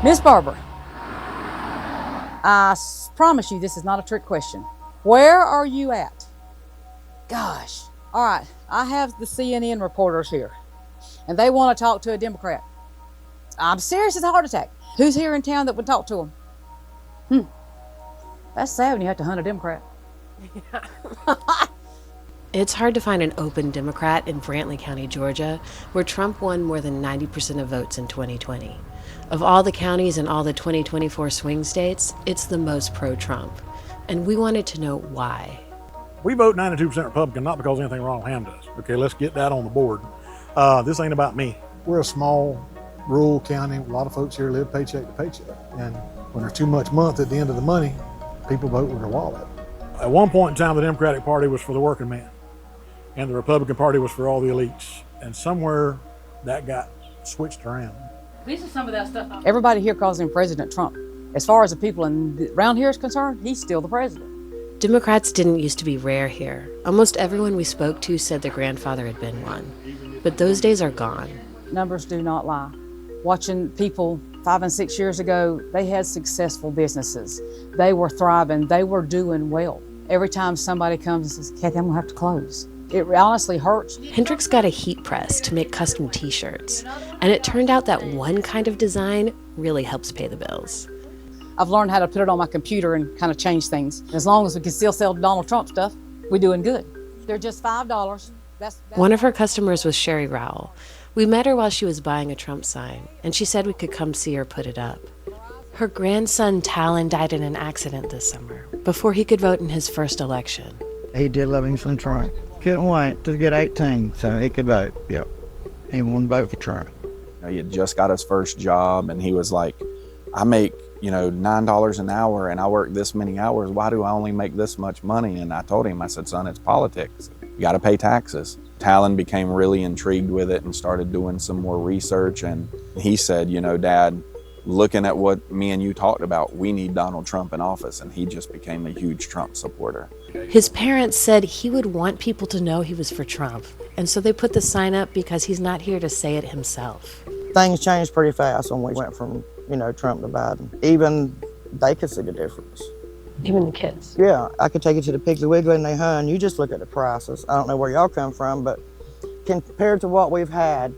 Miss Barber, I promise you this is not a trick question. Where are you at? Gosh. All right, I have the CNN reporters here, and they want to talk to a Democrat. I'm serious as a heart attack. Who's here in town that would talk to them? That's sad when you have to hunt a Democrat. It's hard to find an open Democrat in Brantley County, Georgia, where Trump won more than 90% of votes in 2020. Of all the counties in all the 2024 swing states, it's the most pro-Trump. And we wanted to know why. We vote 92% Republican, not because anything wrong with Ham does. Okay, let's get that on the board. This ain't about me. We're a small, rural county. A lot of folks here live paycheck to paycheck. And when there's too much month at the end of the money, people vote with their wallet. At one point in time, the Democratic Party was for the working man, and the Republican Party was for all the elites. And somewhere that got switched around. These are some of that stuff. Everybody here calls him President Trump. As far as the people around here is concerned, he's still the president. Democrats didn't used to be rare here. Almost everyone we spoke to said their grandfather had been one. But those days are gone. Numbers do not lie. Watching people 5 and 6 years ago, they had successful businesses. They were thriving. They were doing well. Every time somebody comes and says, Kathy, I'm gonna have to close. It honestly hurts. Hendrix got a heat press to make custom t-shirts. And it turned out that one kind of design really helps pay the bills. I've learned how to put it on my computer and kind of change things. As long as we can still sell Donald Trump stuff, we're doing good. They're just $5. That's One of her customers was Sherry Rowell. We met her while she was buying a Trump sign, and she said we could come see her put it up. Her grandson, Talon, died in an accident this summer, before he could vote in his first election. He did love him some Trump. Couldn't wait to get 18 so he could vote. Yep. He wanted to vote for Trump. He had just got his first job, and he was like, I make $9 an hour and I work this many hours. Why do I only make this much money? And I told him, I said, son, it's politics. You got to pay taxes. Talon became really intrigued with it and started doing some more research. And he said, Dad, looking at what me and you talked about, we need Donald Trump in office. And he just became a huge Trump supporter. His parents said he would want people to know he was for Trump. And so they put the sign up because he's not here to say it himself. Things changed pretty fast when we went from Trump to Biden. Even they could see the difference. Even the kids? Yeah, I could take you to the Piggly Wiggly and they hunt. You just look at the prices. I don't know where y'all come from, but compared to what we've had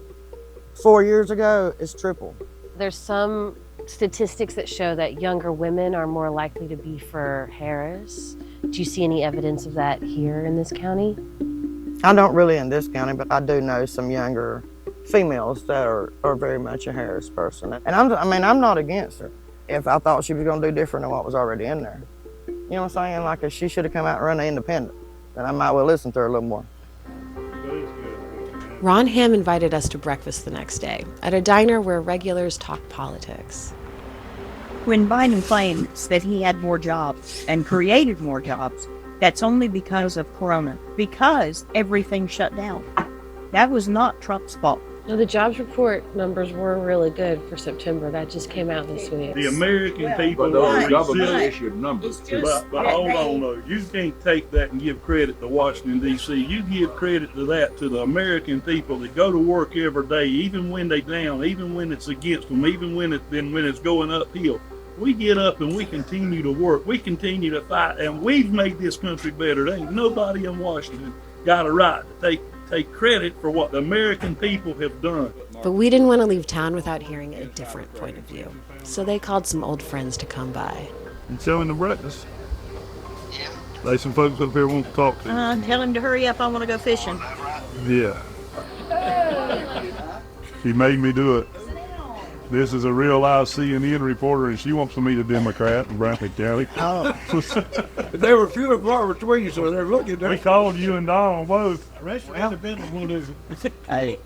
4 years ago, it's triple. There's some statistics that show that younger women are more likely to be for Harris. Do you see any evidence of that here in this county? I don't really in this county, but I do know some younger females that are very much a Harris person. And I'm not against her. If I thought she was going to do different than what was already in there. You know what I'm saying? Like if she should have come out and run an independent, then I might well listen to her a little more. Ron Hamm invited us to breakfast the next day at a diner where regulars talk politics. When Biden claims that he had more jobs and created more jobs, that's only because of Corona, because everything shut down. That was not Trump's fault. No, the jobs report numbers were really good for September. That just came out this week. The American people are government-issued numbers. But hold on, though. You can't take that and give credit to Washington, D.C. You give credit to the American people that go to work every day, even when they down, even when it's against them, even when it's going uphill. We get up and we continue to work. We continue to fight, and we've made this country better. There ain't nobody in Washington got a right to take credit for what the American people have done. But we didn't want to leave town without hearing a different point of view. So they called some old friends to come by. And showing the breakfast. There's some folks up here want to talk to you. Tell him to hurry up. I want to go fishing. Yeah. She made me do it. This is a real live CNN reporter, and she wants to meet a Democrat in Brantley County. Oh. There were few and far between, so they're looking there. We called you and Don both. Hey,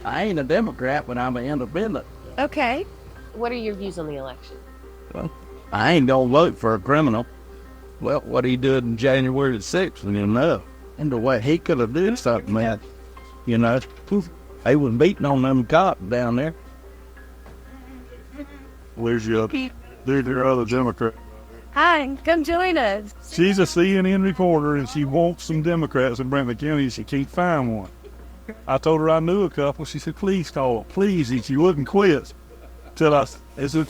I ain't a Democrat, but I'm an independent. Okay. What are your views on the election? Well, I ain't gonna vote for a criminal. Well, what he did in January the 6th, and the way he could have did something, man. They was beating on them cops down there. There's your other Democrat. Hi, come join us. She's a CNN reporter, and she wants some Democrats in Brantley County. She can't find one. I told her I knew a couple. She said, please call, please, if you wouldn't quit. Till I said,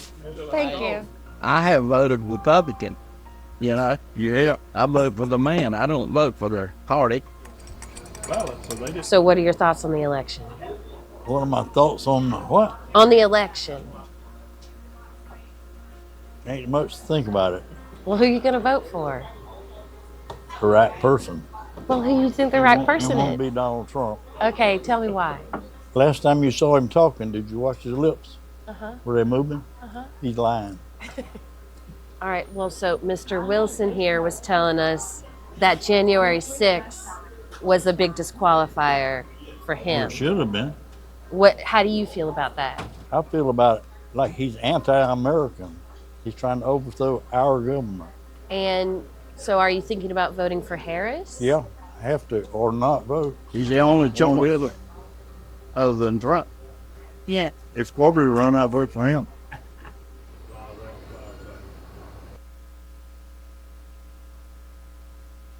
Thank you. I have voted Republican, you know. yeah. I vote for the man. I don't vote for their party. So what are your thoughts on the election? What are my thoughts on what? On the election. Ain't much to think about it. Well, who are you going to vote for? The right person. Well, who do you think the right It person won't is? be Donald Trump. Okay, tell me why. Last time you saw him talking, did you watch his lips? Uh-huh. Were they moving? Uh-huh. He's lying. All right, well, so Mr. Wilson here was telling us that January 6th was a big disqualifier for him. It should have been. How do you feel about that? I feel about it like he's anti-American. He's trying to overthrow our government. And so are you thinking about voting for Harris? Yeah, I have to, or not vote. He's the only choice other than Trump. Yeah. If Squawker run, I vote for him.